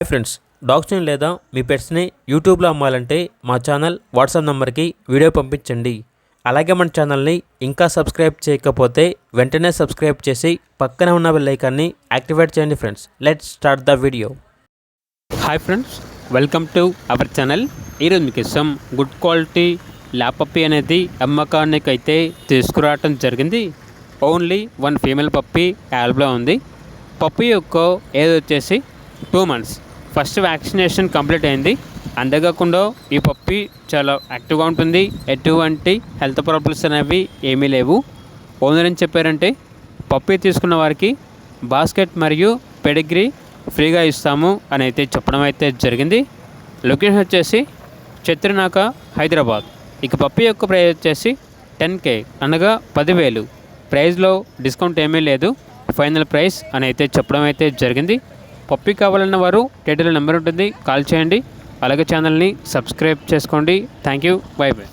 Hi friends, డాగ్స్ని లేదా మీ పెట్స్ని యూట్యూబ్లో అమ్మాలంటే మా ఛానల్ వాట్సాప్ నెంబర్కి వీడియో పంపించండి. అలాగే మన ఛానల్ని ఇంకా సబ్స్క్రైబ్ చేయకపోతే వెంటనే సబ్స్క్రైబ్ చేసి పక్కనే ఉన్న బెల్ ఐకాన్ని యాక్టివేట్ చేయండి. Friends, let's start the video. Hi friends, welcome to our channel. ఈరోజు మీకు ఇష్టం గుడ్ క్వాలిటీ ల్యాబ్ పప్పీ అనేది అమ్మకానికి అయితే తీసుకురావటం జరిగింది. ఓన్లీ 1 ఫీమేల్ పప్పీ యాల్బ్లో ఉంది. పప్పీ యొక్క ఏజ్ వచ్చేసి 2 months. ఫస్ట్ వ్యాక్సినేషన్ కంప్లీట్ అయింది. అంతేకాకుండా ఈ పప్పీ చాలా యాక్టివ్గా ఉంటుంది. ఎటువంటి హెల్త్ ప్రాబ్లమ్స్ అనేవి ఏమీ లేవు. ఓనర్ ఏం చెప్పారంటే పప్పీ తీసుకున్న వారికి బాస్కెట్ మరియు పెడిగ్రీ ఫ్రీగా ఇస్తాము అని అయితే చెప్పడం అయితే జరిగింది. లొకేషన్ వచ్చేసి చిత్రనాక, హైదరాబాద్. ఇక పప్పీ యొక్క ప్రైస్ వచ్చేసి 10K అనగా 10,000. ప్రైస్లో డిస్కౌంట్ ఏమీ లేదు. ఫైనల్ ప్రైస్ అని అయితే చెప్పడం అయితే జరిగింది. పప్పీ కావాలన్న వారు టైటిల్ నెంబర్ ఉంటుంది, కాల్ చేయండి. అలాగే ఛానల్ని సబ్స్క్రైబ్ చేసుకోండి. Thank you, by by.